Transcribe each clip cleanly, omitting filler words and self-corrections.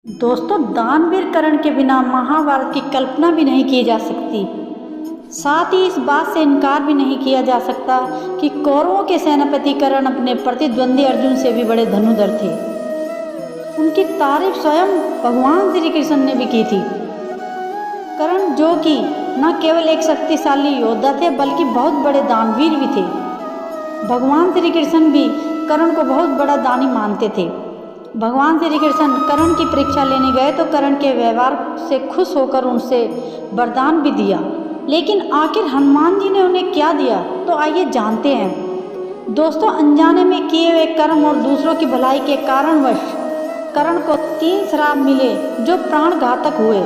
दोस्तों, दानवीर कर्ण के बिना महाभारत की कल्पना भी नहीं की जा सकती। साथ ही इस बात से इनकार भी नहीं किया जा सकता कि कौरवों के सेनापति कर्ण अपने प्रतिद्वंदी अर्जुन से भी बड़े धनुधर थे। उनकी तारीफ स्वयं भगवान श्री कृष्ण ने भी की थी। कर्ण जो कि न केवल एक शक्तिशाली योद्धा थे बल्कि बहुत बड़े दानवीर भी थे। भगवान श्री कृष्ण भी कर्ण को बहुत बड़ा दानी मानते थे। भगवान श्री कृष्ण कर्ण की परीक्षा लेने गए तो कर्ण के व्यवहार से खुश होकर उनसे वरदान भी दिया। लेकिन आखिर हनुमान जी ने उन्हें क्या दिया, तो आइए जानते हैं। दोस्तों, अनजाने में किए हुए कर्म और दूसरों की भलाई के कारणवश कर्ण को 3 श्राप मिले जो प्राण घातक हुए।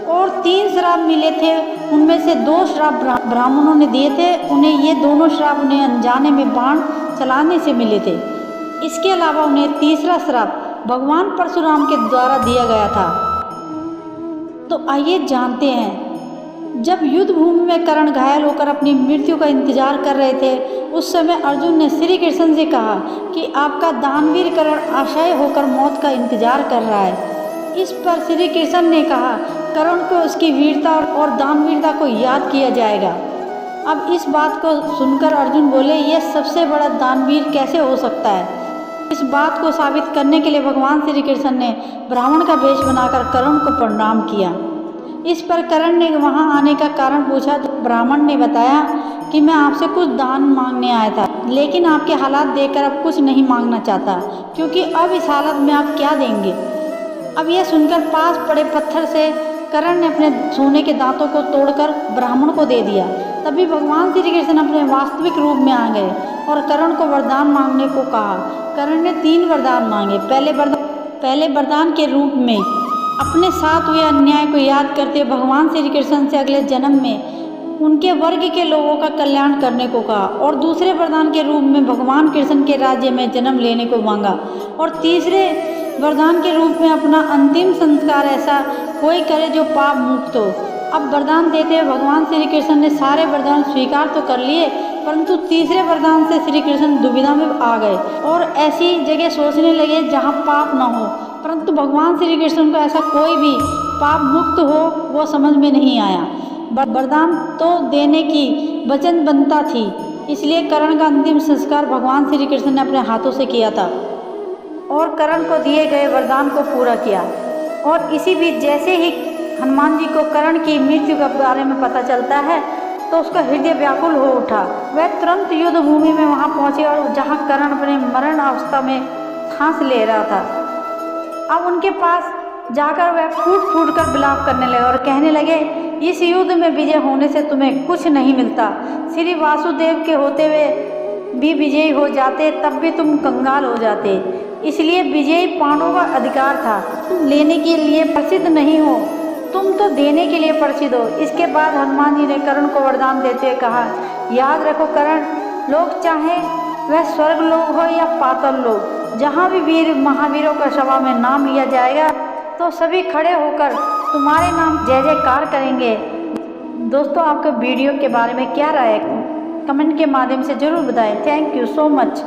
और 3 श्राप मिले थे, उनमें से 2 श्राप ब्राह्मणों ने दिए थे। उन्हें ये दोनों श्राप उन्हें अनजाने में बाण चलाने से मिले थे। इसके अलावा उन्हें तीसरा श्राप भगवान परशुराम के द्वारा दिया गया था। तो आइए जानते हैं। जब युद्ध भूमि में कर्ण घायल होकर अपनी मृत्यु का इंतजार कर रहे थे, उस समय अर्जुन ने श्री कृष्ण से कहा कि आपका दानवीर कर्ण असहाय होकर मौत का इंतजार कर रहा है। इस पर श्री कृष्ण ने कहा, कर्ण को उसकी वीरता और दानवीरता को याद किया जाएगा। अब इस बात को सुनकर अर्जुन बोले, यह सबसे बड़ा दानवीर कैसे हो सकता है। इस बात को साबित करने के लिए भगवान श्री कृष्ण ने ब्राह्मण का वेश बनाकर कर्ण को प्रणाम किया। इस पर कर्ण ने वहां आने का कारण पूछा तो ब्राह्मण ने बताया कि मैं आपसे कुछ दान मांगने आया था, लेकिन आपके हालात देखकर अब कुछ नहीं मांगना चाहता, क्योंकि अब इस हालत में आप क्या देंगे। अब यह सुनकर पास पड़े पत्थर से कर्ण ने अपने सोने के दांतों को तोड़कर ब्राह्मण को दे दिया। तभी भगवान श्री कृष्ण अपने वास्तविक रूप में आ गए और कर्ण को वरदान मांगने को कहा। कर्ण ने 3 वरदान मांगे। पहले वरदान के रूप में अपने साथ हुए अन्याय को याद करते भगवान श्री कृष्ण से अगले जन्म में उनके वर्ग के लोगों का कल्याण करने को कहा। और दूसरे वरदान के रूप में भगवान कृष्ण के राज्य में जन्म लेने को मांगा। और तीसरे वरदान के रूप में अपना अंतिम संस्कार ऐसा कोई करे जो पाप मुक्त हो। अब वरदान देते हुए भगवान श्री कृष्ण ने सारे वरदान स्वीकार तो कर लिए, परंतु तीसरे वरदान से श्री कृष्ण दुविधा में आ गए और ऐसी जगह सोचने लगे जहां पाप न हो। परंतु भगवान श्री कृष्ण को ऐसा कोई भी पाप मुक्त हो वो समझ में नहीं आया। वरदान तो देने की वचन बनता थी, इसलिए कर्ण का अंतिम संस्कार भगवान श्री कृष्ण ने अपने हाथों से किया था और कर्ण को दिए गए वरदान को पूरा किया। और इसी बीच जैसे ही हनुमान जी को कर्ण की मृत्यु के बारे में पता चलता है तो उसका हृदय व्याकुल हो उठा। वह तुरंत युद्ध भूमि में वहां पहुंचे और जहां कर्ण अपने मरण अवस्था में सांस ले रहा था, अब उनके पास जाकर वह फूट फूट कर विलाप करने लगे और कहने लगे, इस युद्ध में विजय होने से तुम्हें कुछ नहीं मिलता। श्री वासुदेव के होते हुए भी विजयी हो जाते तब भी तुम कंगाल हो जाते। इसलिए विजयी पांडवों का अधिकार था, तुम लेने के लिए प्रसिद्ध नहीं हो, तुम तो देने के लिए प्रसिद्ध हो। इसके बाद हनुमान जी ने कर्ण को वरदान देते हुए कहा, याद रखो कर्ण, लोग चाहे वह स्वर्ग लोग हो या पाताल लोग, जहाँ भी वीर महावीरों का सभा में नाम लिया जाएगा तो सभी खड़े होकर तुम्हारे नाम जय जयकार करेंगे। दोस्तों, आपको वीडियो के बारे में क्या राय है, कमेंट के माध्यम से जरूर बताएं। Thank you so much.